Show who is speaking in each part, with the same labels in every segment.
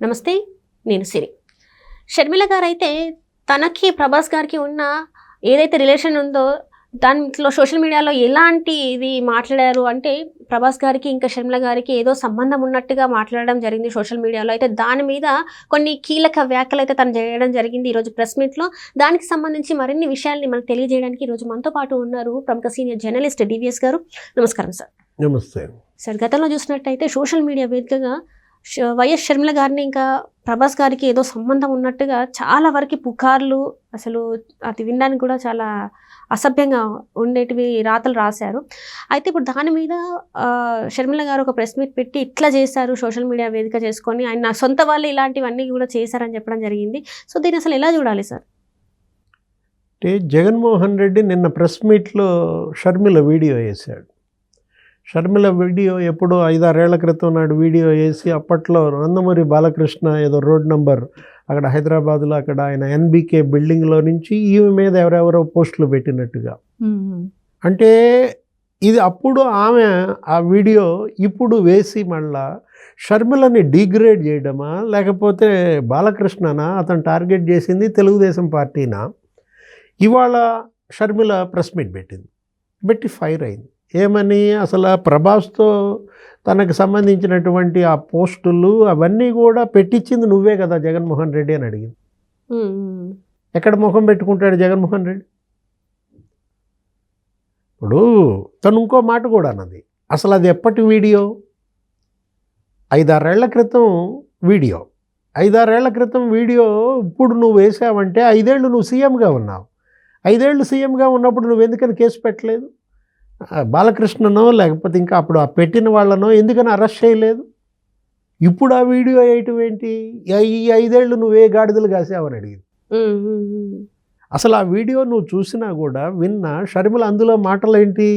Speaker 1: నమస్తే, నేను సిరి. షర్మిల గారైతే తనకి ప్రభాస్ గారికి ఉన్న ఏదైతే రిలేషన్ ఉందో దాంట్లో సోషల్ మీడియాలో ఎలాంటి ఇది మాట్లాడారు అంటే ప్రభాస్ గారికి ఇంకా షర్మిల గారికి ఏదో సంబంధం ఉన్నట్టుగా మాట్లాడడం జరిగింది సోషల్ మీడియాలో. అయితే దాని మీద కొన్ని కీలక వ్యాఖ్యలు అయితే తను చేయడం జరిగింది ఈరోజు ప్రెస్ మీట్లో. దానికి సంబంధించి మరిన్ని విషయాల్ని మనకు తెలియజేయడానికి ఈరోజు మనతో పాటు ఉన్నారు ప్రముఖ సీనియర్ జర్నలిస్ట్ డివిఎస్ గారు. నమస్కారం సార్.
Speaker 2: నమస్తే
Speaker 1: సార్, గతంలో చూసినట్టయితే సోషల్ మీడియా వేదికగా వైఎస్ షర్మిల గారిని ఇంకా ప్రభాస్ గారికి ఏదో సంబంధం ఉన్నట్టుగా చాలా వరకు పుకార్లు, అసలు అది వినడానికి కూడా చాలా అసభ్యంగా ఉండేటివి రాతలు రాశారు. అయితే ఇప్పుడు దాని మీద షర్మిల గారు ఒక ప్రెస్ మీట్ పెట్టి ఇట్లా చేశారు, సోషల్ మీడియా వేదిక చేసుకొని ఆయన సొంత వాళ్ళు ఇలాంటివన్నీ కూడా చేశారని చెప్పడం జరిగింది. సో దీన్ని అసలు ఎలా చూడాలి సార్?
Speaker 2: అంటే జగన్మోహన్ రెడ్డి నిన్న ప్రెస్ మీట్లో షర్మిల వీడియో వేశాడు. షర్మిల వీడియో ఎప్పుడు 5-6 ఏళ్ల క్రితం నాడు వీడియో వేసి అప్పట్లో నందమూరి బాలకృష్ణ ఏదో రోడ్ నంబర్ అక్కడ హైదరాబాద్లో అక్కడ ఆయన ఎన్బీకే బిల్డింగ్లో నుంచి ఈమె మీద ఎవరెవరో పోస్టులు పెట్టినట్టుగా. అంటే ఇది అప్పుడు ఆమె ఆ వీడియో ఇప్పుడు వేసి మళ్ళా షర్మిలని డిగ్రేడ్ చేయడమా లేకపోతే బాలకృష్ణనా అతను టార్గెట్ చేసింది తెలుగుదేశం పార్టీనా? ఇవాళ షర్మిల ప్రెస్ మీట్ పెట్టి ఫైర్ అయింది. ఏమని? అసలు ప్రభాస్తో తనకు సంబంధించినటువంటి ఆ పోస్టులు అవన్నీ కూడా పెట్టించింది నువ్వే కదా జగన్మోహన్ రెడ్డి అని అడిగింది. ఎక్కడ ముఖం పెట్టుకుంటాడు జగన్మోహన్ రెడ్డి? ఇప్పుడు తను ఇంకో మాట కూడా అన్నది, అసలు అది ఎప్పటి వీడియో? 5-6 ఏళ్ల క్రితం వీడియో. 5-6 ఏళ్ల క్రితం వీడియో ఇప్పుడు నువ్వు వేసావంటే 5 ఏళ్ళు నువ్వు సీఎంగా ఉన్నావు. 5 ఏళ్ళు సీఎంగా ఉన్నప్పుడు నువ్వు ఎందుకని కేసు పెట్టలేదు? బాలకృష్ణనో లేకపోతే ఇంకా అప్పుడు ఆ పెట్టిన వాళ్ళనో ఎందుకని అరెస్ట్ చేయలేదు? ఇప్పుడు ఆ వీడియో వేయటం ఏంటి? ఈ 5 ఏళ్ళు నువ్వే గాడిదలు కాసావని అడిగింది. అసలు ఆ వీడియో నువ్వు చూసినా కూడా విన్నా షర్మిల అందులో మాటలు ఏంటి?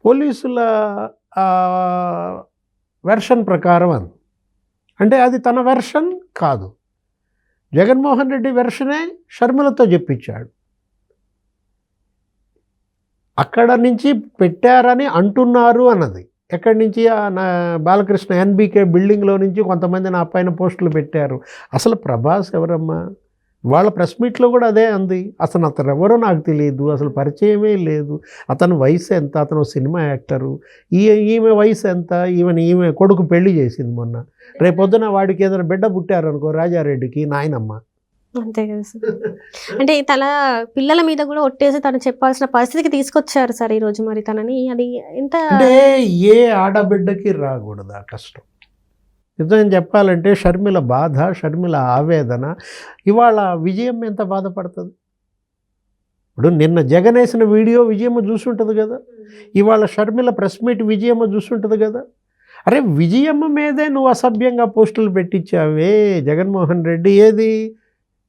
Speaker 2: పోలీసుల వెర్షన్ ప్రకారం అంటే అది తన వెర్షన్ కాదు, జగన్మోహన్ రెడ్డి వెర్షనే షర్మిలతో చెప్పించాడు. అక్కడ నుంచి పెట్టారని అంటున్నారు అన్నది. ఎక్కడి నుంచి? బాలకృష్ణ ఎన్బీకే బిల్డింగ్లో నుంచి కొంతమంది నా పైన పోస్టులు పెట్టారు. అసలు ప్రభాస్ ఎవరమ్మా? వాళ్ళ ప్రెస్ మీట్లో కూడా అదే అంది. అసలు అతను ఎవరో నాకు తెలియదు, అసలు పరిచయమే లేదు. అతను వయసు ఎంత? అతను సినిమా యాక్టరు. ఈమె వయసు ఎంత? ఈమె కొడుకు పెళ్లి చేసింది మొన్న. రేపొద్దున వాడికి ఏదైనా బిడ్డ పుట్టారనుకో రాజారెడ్డికి, నాయనమ్మ.
Speaker 1: అంతే కదా సార్. అంటే తన పిల్లల మీద కూడా ఒట్టేసి తను చెప్పాల్సిన పరిస్థితికి తీసుకొచ్చారు సార్ ఈరోజు. మరి తనని అది ఎంత
Speaker 2: అంటే ఏ ఆడబిడ్డకి రాకూడదు ఆ కష్టం. నిజం చెప్పాలంటే షర్మిల బాధ, షర్మిల ఆవేదన, ఇవాళ విజయం ఎంత బాధపడుతుంది. ఇప్పుడు నిన్న జగన్ వేసిన వీడియో విజయమ్మ చూసుంటుంది కదా, ఇవాళ షర్మిల ప్రెస్ మీట్ విజయమ్మ చూసుంటుంది కదా. అరే విజయమ్మ మీదే నువ్వు అసభ్యంగా పోస్టులు పెట్టించావే జగన్మోహన్ రెడ్డి. ఏది?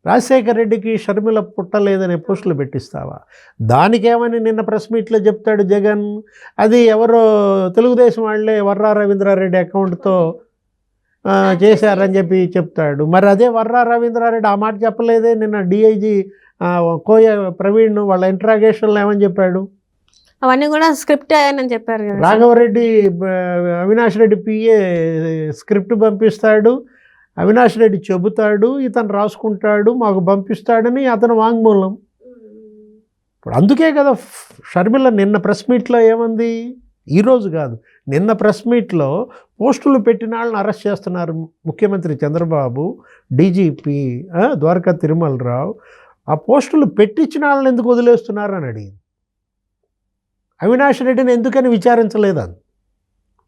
Speaker 2: రాజశేఖర్ రెడ్డికి షర్మిల పుట్టలేదనే పోస్టులు పెట్టిస్తావా? దానికేమని నిన్న ప్రెస్ మీట్లో చెప్తాడు జగన్, అది ఎవరో తెలుగుదేశం వాళ్ళే వర్రా రవీంద్రారెడ్డి అకౌంట్తో చేశారని చెప్పి చెప్తాడు. మరి అదే వర్రా రవీంద్రారెడ్డి ఆ మాట చెప్పలేదే. నిన్న డిఐజీ కోయ ప్రవీణ్ వాళ్ళ ఇంట్రాగేషన్లో ఏమని చెప్పాడు?
Speaker 1: అవన్నీ కూడా స్క్రిప్ట్ అని చెప్పారు కదా.
Speaker 2: రాఘవరెడ్డి అవినాష్ రెడ్డి పిఏ స్క్రిప్ట్ పంపిస్తాడు, అవినాష్ రెడ్డి చెబుతాడు, ఇతను రాసుకుంటాడు, మాకు పంపిస్తాడని అతను వాంగ్మూలం. ఇప్పుడు అందుకే కదా షర్మిల నిన్న ప్రెస్ మీట్లో ఏమంది? ఈరోజు కాదు, నిన్న ప్రెస్ మీట్లో పోస్టులు పెట్టిన వాళ్ళని అరెస్ట్ చేస్తున్నారు ముఖ్యమంత్రి చంద్రబాబు, డీజీపీ ద్వారకా తిరుమలరావు. ఆ పోస్టులు పెట్టించిన వాళ్ళని ఎందుకు వదిలేస్తున్నారు అని అడిగింది. అవినాష్ రెడ్డిని ఎందుకని విచారించలేదని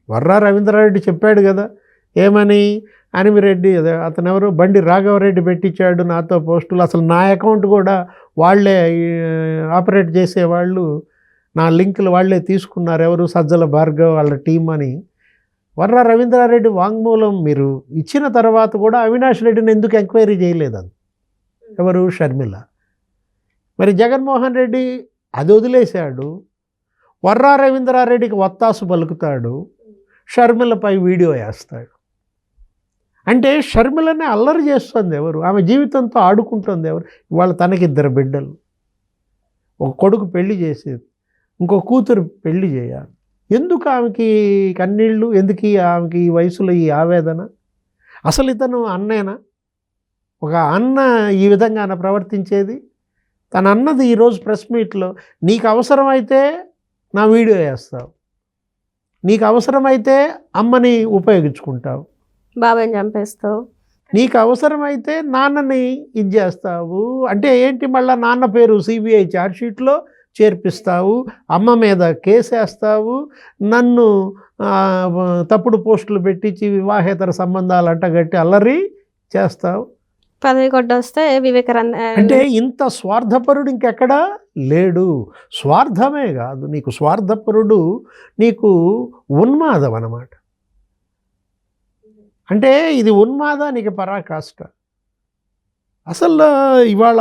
Speaker 2: వర్రా రవీంద్రారెడ్డి చెప్పాడు కదా. ఏమని? అనిమిరెడ్డి అతను ఎవరు బండి రాఘవరెడ్డి పెట్టించాడు నాతో పోస్టులు, అసలు నా అకౌంట్ కూడా వాళ్ళే ఆపరేట్ చేసేవాళ్ళు, నా లింకులు వాళ్ళే తీసుకున్నారు, ఎవరు సజ్జల భార్గవ్ వాళ్ళ టీం అని వర్రా రవీంద్రారెడ్డి వాంగ్మూలం మీరు ఇచ్చిన తర్వాత కూడా అవినాష్ రెడ్డిని ఎందుకు ఎంక్వైరీ చేయలేదని ఎవరు? షర్మిల. మరి జగన్మోహన్ రెడ్డి అది వదిలేశాడు, వర్రా రవీంద్రారెడ్డికి వత్తాసు పలుకుతాడు, షర్మిలపై వీడియో వేస్తాడు. అంటే షర్మిలని అల్లరి చేస్తుంది ఎవరు? ఆమె జీవితంతో ఆడుకుంటుంది ఎవరు? ఇవాళ తనకి 2 బిడ్డలు, ఒక కొడుకు పెళ్లి చేసేది, ఇంకో కూతురు పెళ్లి చేయాలి. ఎందుకు ఆమెకి కన్నీళ్ళు? ఎందుకు ఆమెకి ఈ వయసులో ఈ ఆవేదన? అసలు ఇతను అన్నేనా? ఒక అన్న ఈ విధంగా ప్రవర్తించేది? తన అన్నది ఈరోజు ప్రెస్ మీట్లో, నీకు అవసరమైతే నా వీడియో వేస్తావు, నీకు అవసరమైతే అమ్మని ఉపయోగించుకుంటావు,
Speaker 1: బాబాయ్ని చంపేస్తావు,
Speaker 2: నీకు అవసరమైతే నాన్నని ఇది చేస్తావు. అంటే ఏంటి, మళ్ళీ నాన్న పేరు సిబిఐ ఛార్జ్షీట్లో చేర్పిస్తావు, అమ్మ మీద కేసేస్తావు, నన్ను తప్పుడు పోస్టులు పెట్టించి వివాహేతర సంబంధాలు అంటగట్టి అల్లరి చేస్తావు.
Speaker 1: పదవి కొట్టొస్తే వివేకానంద
Speaker 2: అంటే ఇంత స్వార్థపరుడు ఇంకెక్కడా లేడు. స్వార్థమే కాదు, నీకు స్వార్థపరుడు, నీకు ఉన్మాదం అన్నమాట. అంటే ఇది ఉన్మాదానికి పరాకాష్ట. అసలు ఇవాళ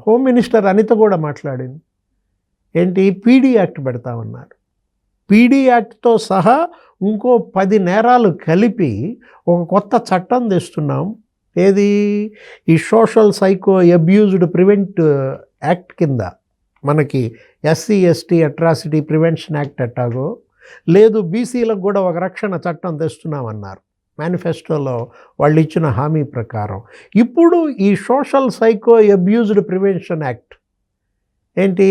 Speaker 2: హోమ్ మినిస్టర్ అనిత కూడా మాట్లాడింది. ఏంటి, పీడీ యాక్ట్ పెడతామన్నారు. పీడీ యాక్ట్తో సహా ఇంకో 10 నేరాలు కలిపి ఒక కొత్త చట్టం తెస్తున్నాం. ఏది, ఈ social psycho abused prevent act కింద మనకి SC ST atrocity prevention act ఎట్టాగో లేదు, బీసీలకు కూడా ఒక రక్షణ చట్టం తెస్తున్నామన్నారు మేనిఫెస్టోలో వాళ్ళు ఇచ్చిన హామీ ప్రకారం. ఇప్పుడు ఈ social psycho abused prevention act ఏంటి,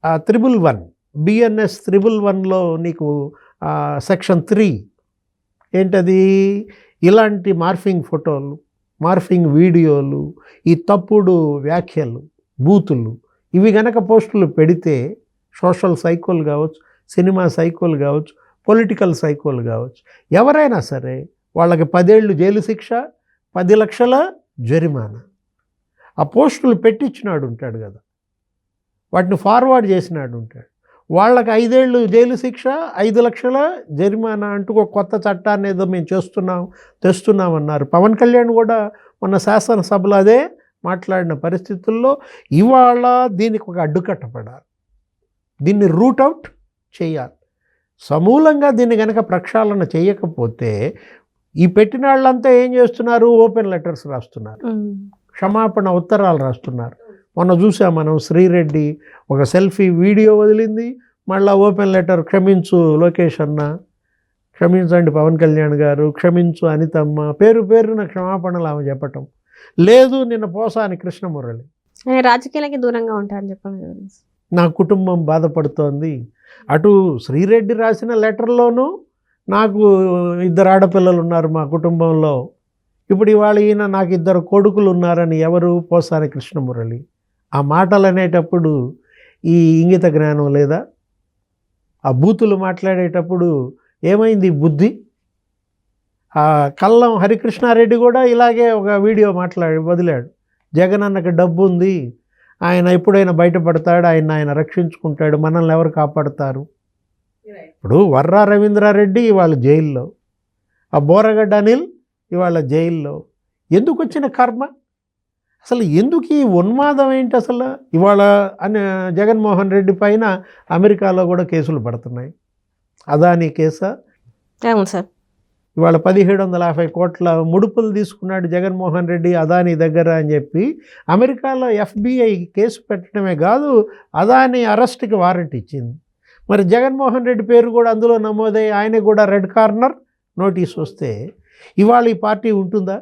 Speaker 2: 111 బిఎన్ఎస్ 111లో నీకు సెక్షన్ 3 ఏంటది, ఇలాంటి మార్ఫింగ్ ఫోటోలు, మార్ఫింగ్ వీడియోలు, ఈ తప్పుడు వ్యాఖ్యలు, బూతులు, ఇవి గనక పోస్టులు పెడితే సోషల్ సైకోలు కావచ్చు, సినిమా సైకోలు కావచ్చు, పొలిటికల్ సైకోలు కావచ్చు, ఎవరైనా సరే వాళ్ళకి 10 ఏళ్ళు జైలు శిక్ష, 10 లక్షల జరిమానా. ఆ పోస్టులు పెట్టించినాడు ఉంటాడు కదా, వాటిని ఫార్వర్డ్ చేసినాడు ఉంటాడు, వాళ్ళకి 5 ఏళ్ళు జైలు శిక్ష, 5 లక్షల జరిమానా అంటూ ఒక కొత్త చట్టాన్ని ఏదో మేము తెస్తున్నామన్నారు. పవన్ కళ్యాణ్ కూడా మొన్న శాసనసభలో అదే మాట్లాడిన పరిస్థితుల్లో ఇవాళ దీనికి ఒక అడ్డుకట్టపడాలి, దీన్ని రూట్అవుట్ చేయాలి. సమూలంగా దీన్ని కనుక ప్రక్షాళన చేయకపోతే ఈ పెట్టిన వాళ్ళంతా ఏం చేస్తున్నారు, ఓపెన్ లెటర్స్ రాస్తున్నారు, క్షమాపణ ఉత్తరాలు రాస్తున్నారు. మొన్న చూసాం మనం, శ్రీరెడ్డి ఒక సెల్ఫీ వీడియో వదిలింది, మళ్ళీ ఓపెన్ లెటర్, క్షమించు లోకేష్ అన్న, క్షమించండి పవన్ కళ్యాణ్ గారు, క్షమించు అనితమ్మ, పేరున క్షమాపణలు ఆమె చెప్పటం లేదు. నిన్న పోసాని కృష్ణమురళి,
Speaker 1: రాజకీయాలకి దూరంగా ఉంటారని చెప్పండి,
Speaker 2: నా కుటుంబం బాధపడుతోంది. అటు శ్రీరెడ్డి రాసిన లెటర్లోనూ నాకు 2 ఆడపిల్లలు ఉన్నారు మా కుటుంబంలో, ఇప్పుడు ఇవాళ ఈయన నాకు 2 కొడుకులు ఉన్నారని ఎవరు, పోసాని కృష్ణమురళి. ఆ మాటలు అనేటప్పుడు ఈ ఇంగిత జ్ఞానం లేదా? ఆ బూతులు మాట్లాడేటప్పుడు ఏమైంది బుద్ధి? ఆ కల్లం హరికృష్ణారెడ్డి కూడా ఇలాగే ఒక వీడియో వదిలాడు. జగన్ అన్నకి డబ్బు ఉంది, ఆయన ఎప్పుడైనా బయటపడతాడు, ఆయన రక్షించుకుంటాడు, మనల్ని ఎవరు కాపాడుతారు? ఇప్పుడు వర్రా రవీంద్రారెడ్డి ఇవాళ జైల్లో, ఆ బోరగడ్డ అనిల్ ఇవాళ జైల్లో. ఎందుకు వచ్చిన కర్మ? అసలు ఎందుకు ఈ ఉన్మాదం ఏంటి అసలు? ఇవాళ జగన్మోహన్ రెడ్డి పైన అమెరికాలో కూడా కేసులు పడుతున్నాయి. అదానీ కేసా?
Speaker 1: అవును సార్.
Speaker 2: ఇవాళ 1750 కోట్ల ముడుపులు తీసుకున్నాడు జగన్మోహన్ రెడ్డి అదానీ దగ్గర అని చెప్పి అమెరికాలో FBI కేసు పెట్టడమే కాదు, అదానీ అరెస్ట్కి వారెంట్ ఇచ్చింది. మరి జగన్మోహన్ రెడ్డి పేరు కూడా అందులో నమోదై ఆయన కూడా రెడ్ కార్నర్ నోటీస్ వస్తే ఇవాళ ఈ పార్టీ ఉంటుందా?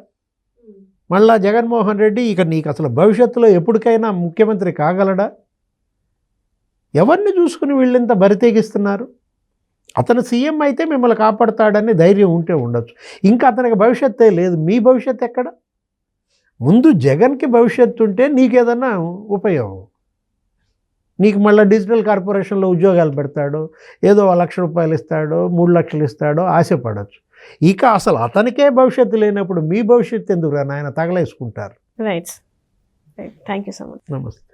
Speaker 2: మళ్ళా జగన్మోహన్ రెడ్డి ఇక నీకు అసలు భవిష్యత్తులో ఎప్పటికైనా ముఖ్యమంత్రి కాగలడా? ఎవరిని చూసుకుని వీళ్ళంతా బరితెగిస్తున్నారు? అతను సీఎం అయితే మిమ్మల్ని కాపాడుతాడని ధైర్యం ఉంటే ఉండొచ్చు, ఇంకా అతనికి భవిష్యత్తే లేదు. మీ భవిష్యత్తు ఎక్కడ? ముందు జగన్కి భవిష్యత్తు ఉంటే నీకేదన్నా ఉపయోగం. నీకు మళ్ళీ డిజిటల్ కార్పొరేషన్లో ఉద్యోగాలు పెడతాడు, ఏదో 1 లక్ష రూపాయలు ఇస్తాడో 3 లక్షలు ఇస్తాడో ఆశపడచ్చు. ఇక అసలు అతనికే భవిష్యత్తు లేనప్పుడు మీ భవిష్యత్తు ఎందుకు రా నాయన తగలేసుకుంటారు.
Speaker 1: Right, thank you so much.
Speaker 2: నమస్తే.